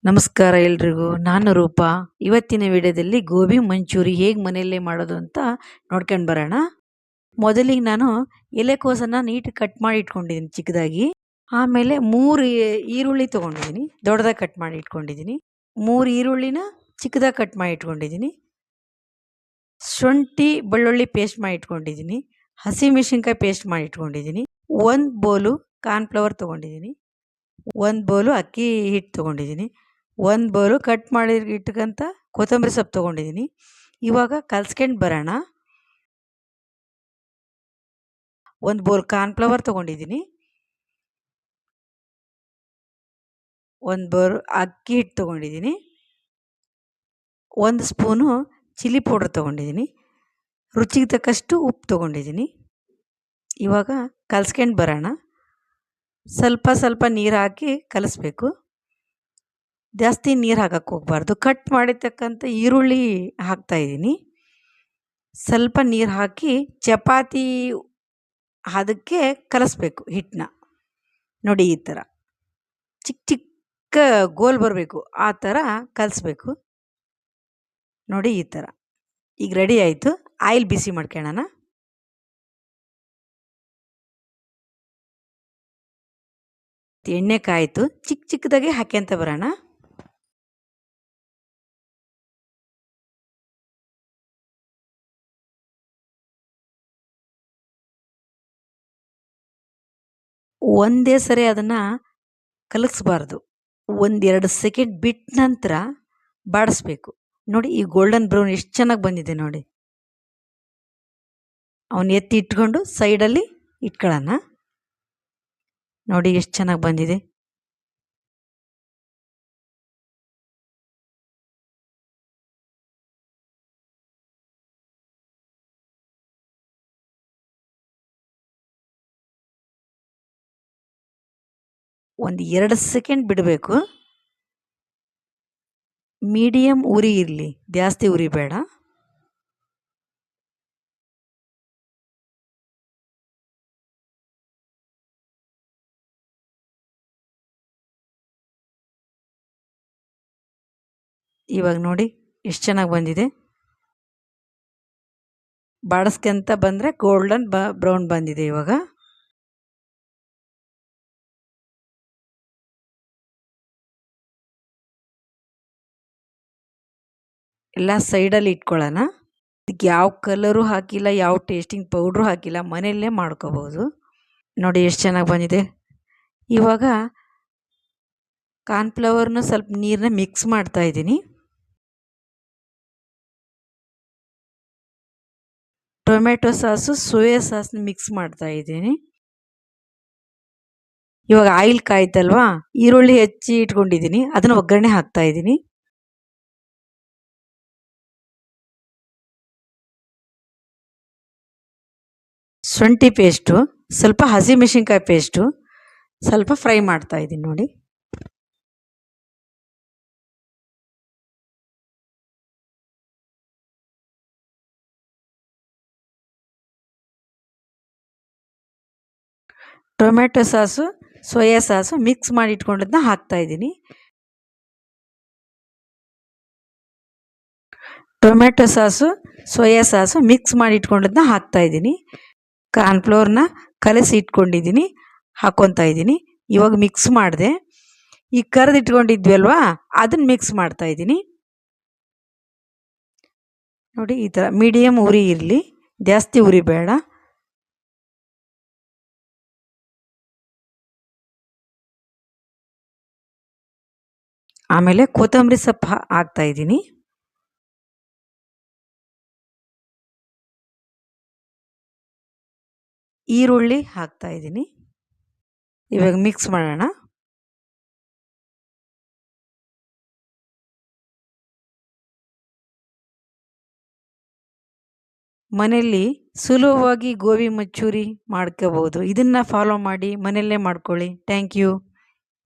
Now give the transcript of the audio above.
ನಮಸ್ಕಾರ ಎಲ್ರಿಗೂ. ನಾನು ರೂಪಾ. ಇವತ್ತಿನ ವಿಡಿಯೋದಲ್ಲಿ ಗೋಬಿ ಮಂಚೂರಿ ಹೇಗೆ ಮನೆಯಲ್ಲೇ ಮಾಡೋದು ಅಂತ ನೋಡ್ಕೊಂಡು ಬರೋಣ. ಮೊದಲಿಗೆ ನಾನು ಎಲೆಕೋಸನ್ನು ನೀಟಾಗಿ ಕಟ್ ಮಾಡಿ ಇಟ್ಕೊಂಡಿದ್ದೀನಿ ಚಿಕ್ಕದಾಗಿ. ಆಮೇಲೆ 3 ಈರುಳ್ಳಿ ತೊಗೊಂಡಿದ್ದೀನಿ, ದೊಡ್ಡದಾಗಿ ಕಟ್ ಮಾಡಿ ಇಟ್ಕೊಂಡಿದ್ದೀನಿ. 3 ಈರುಳ್ಳಿನ ಚಿಕ್ಕದಾಗಿ ಕಟ್ ಮಾಡಿ ಇಟ್ಕೊಂಡಿದ್ದೀನಿ. ಶುಂಠಿ ಬೆಳ್ಳುಳ್ಳಿ ಪೇಸ್ಟ್ ಮಾಡಿ ಇಟ್ಕೊಂಡಿದ್ದೀನಿ. ಹಸಿಮೆಣಸಿನ್ಕಾಯಿ ಪೇಸ್ಟ್ ಮಾಡಿ ಇಟ್ಕೊಂಡಿದ್ದೀನಿ. 1 ಬೌಲು ಕಾರ್ನ್ಫ್ಲವರ್ ತೊಗೊಂಡಿದ್ದೀನಿ. 1 ಬೌಲು ಅಕ್ಕಿ ಹಿಟ್ಟು ತೊಗೊಂಡಿದ್ದೀನಿ. 1 ಬೌಲು ಕಟ್ ಮಾಡಿ ಇಟ್ಕಂತ ಕೊತ್ತಂಬರಿ ಸೊಪ್ಪು ತೊಗೊಂಡಿದ್ದೀನಿ. ಇವಾಗ ಕಲ್ಸ್ಕೊಂಡು ಬರೋಣ. 1 ಬೌಲ್ ಕಾರ್ನ್ಫ್ಲವರ್ ತೊಗೊಂಡಿದ್ದೀನಿ. 1 ಬೌಲ್ ಅಕ್ಕಿ ಹಿಟ್ಟು ತೊಗೊಂಡಿದ್ದೀನಿ. 1 ಸ್ಪೂನು ಚಿಲ್ಲಿ ಪೌಡ್ರ್ ತೊಗೊಂಡಿದ್ದೀನಿ. ರುಚಿಗೆ ತಕ್ಕಷ್ಟು ಉಪ್ಪು ತೊಗೊಂಡಿದ್ದೀನಿ. ಇವಾಗ ಕಲ್ಸ್ಕೊಂಡು ಬರೋಣ. ಸ್ವಲ್ಪ ನೀರು ಹಾಕಿ ಕಲಿಸ್ಬೇಕು. ಜಾಸ್ತಿ ನೀರು ಹಾಕಕ್ಕೆ ಹೋಗಬಾರ್ದು. ಕಟ್ ಮಾಡಿರ್ತಕ್ಕಂಥ ಈರುಳ್ಳಿ ಹಾಕ್ತಾಯಿದ್ದೀನಿ. ಸ್ವಲ್ಪ ನೀರು ಹಾಕಿ ಚಪಾತಿ ಅದಕ್ಕೆ ಕಲಿಸ್ಬೇಕು ಹಿಟ್ಟನ್ನ. ನೋಡಿ ಈ ಥರ ಚಿಕ್ಕ ಗೋಲ್ ಬರಬೇಕು, ಆ ಥರ ಕಲಿಸ್ಬೇಕು. ನೋಡಿ ಈ ಥರ. ಈಗ ರೆಡಿ ಆಯಿತು. ಆಯಿಲ್ ಬಿಸಿ ಮಾಡ್ಕೊಳ್ಳೋಣ. ಎಣ್ಣೆ ಕಾಯಿತು. ಚಿಕ್ಕದಾಗಿ ಹಾಕ್ಯಂತ ಬರೋಣ. ಒಂದೇ ಸರಿ ಅದನ್ನು ಕಲಗಿಸ್ಬಾರ್ದು. 1-2 ಸೆಕೆಂಡ್ ಬಿಟ್ಟ ನಂತರ ಬಾಡಿಸ್ಬೇಕು. ನೋಡಿ ಈ ಗೋಲ್ಡನ್ ಬ್ರೌನ್ ಎಷ್ಟು ಚೆನ್ನಾಗಿ ಬಂದಿದೆ ನೋಡಿ. ಅವನ್ನ ಎತ್ತಿ ಇಟ್ಕೊಂಡು ಸೈಡಲ್ಲಿ ಇಟ್ಕೊಳ್ಳೋಣ. ನೋಡಿ ಎಷ್ಟು ಚೆನ್ನಾಗಿ ಬಂದಿದೆ. ಒಂದು 2 ಸೆಕೆಂಡ್ ಬಿಡಬೇಕು. ಮೀಡಿಯಮ್ ಉರಿ ಇರಲಿ, ಜಾಸ್ತಿ ಉರಿ ಬೇಡ. ಇವಾಗ ನೋಡಿ ಎಷ್ಟು ಚೆನ್ನಾಗಿ ಬಂದಿದೆ. ಬಾಡಿಸ್ಕೊಂತ ಬಂದರೆ ಗೋಲ್ಡನ್ ಬ್ರೌನ್ ಬಂದಿದೆ. ಇವಾಗ ಎಲ್ಲ ಸೈಡಲ್ಲಿ ಇಟ್ಕೊಳ್ಳೋಣ. ಇದಕ್ಕೆ ಯಾವ ಕಲರು ಹಾಕಿಲ್ಲ, ಯಾವ ಟೇಸ್ಟಿಂಗ್ ಪೌಡ್ರು ಹಾಕಿಲ್ಲ, ಮನೆಯಲ್ಲೇ ಮಾಡ್ಕೋಬೋದು. ನೋಡಿ ಎಷ್ಟು ಚೆನ್ನಾಗಿ ಬಂದಿದೆ. ಇವಾಗ ಕಾರ್ನ್ಫ್ಲವರ್ನ ಸ್ವಲ್ಪ ನೀರನ್ನ ಮಿಕ್ಸ್ ಮಾಡ್ತಾಯಿದ್ದೀನಿ. ಟೊಮೆಟೊ ಸಾಸು, ಸೋಯಾ ಸಾಸ್ನ ಮಿಕ್ಸ್ ಮಾಡ್ತಾಯಿದ್ದೀನಿ. ಇವಾಗ ಆಯಿಲ್ ಕಾಯ್ತಲ್ವಾ, ಈರುಳ್ಳಿ ಹೆಚ್ಚಿ ಇಟ್ಕೊಂಡಿದ್ದೀನಿ, ಅದನ್ನು ಒಗ್ಗರಣೆ ಹಾಕ್ತಾಯಿದ್ದೀನಿ. ಶುಂಠಿ ಪೇಸ್ಟು, ಸ್ವಲ್ಪ ಹಸಿಮೆಣಸಿನ್ಕಾಯಿ ಪೇಸ್ಟು, ಸ್ವಲ್ಪ ಫ್ರೈ ಮಾಡ್ತಾಯಿದ್ದೀನಿ ನೋಡಿ. Tomato sauce, soya sauce mix ಮಾಡಿ ಇಟ್ಕೊಂಡಿದ್ದನ್ನ ಹಾಕ್ತಾಯಿದ್ದೀನಿ. Tomato sauce, soya sauce mix ಮಾಡಿ ಇಟ್ಕೊಂಡಿದ್ದನ್ನ ಹಾಕ್ತಾಯಿದ್ದೀನಿ. ಕಾರ್ನ್ಫ್ಲೋರ್ನ ಕಲಸಿ ಇಟ್ಕೊಂಡಿದ್ದೀನಿ, ಹಾಕ್ಕೊತಾ ಇದ್ದೀನಿ. ಇವಾಗ ಮಿಕ್ಸ್ ಮಾಡಿದೆ. ಈಗ ಕರೆದು ಇಟ್ಕೊಂಡಿದ್ವಿ ಅಲ್ವಾ, ಅದನ್ನು ಮಿಕ್ಸ್ ಮಾಡ್ತಾಯಿದ್ದೀನಿ. ನೋಡಿ ಈ ಥರ ಮೀಡಿಯಮ್ ಉರಿ ಇರಲಿ, ಜಾಸ್ತಿ ಉರಿ ಬೇಡ. ಆಮೇಲೆ ಕೊತ್ತಂಬರಿ ಸೊಪ್ಪು ಹಾಕ್ತಾಯಿದ್ದೀನಿ. ಈರುಳ್ಳಿ ಹಾಕ್ತಾಯಿದ್ದೀನಿ. ಇವಾಗ ಮಿಕ್ಸ್ ಮಾಡೋಣ. ಮನೆಯಲ್ಲಿ ಸುಲಭವಾಗಿ ಗೋಬಿ ಮಂಚೂರಿ ಮಾಡ್ಕೋಬೋದು. ಇದನ್ನು ಫಾಲೋ ಮಾಡಿ ಮನೆಯಲ್ಲೇ ಮಾಡ್ಕೊಳ್ಳಿ. Thank you.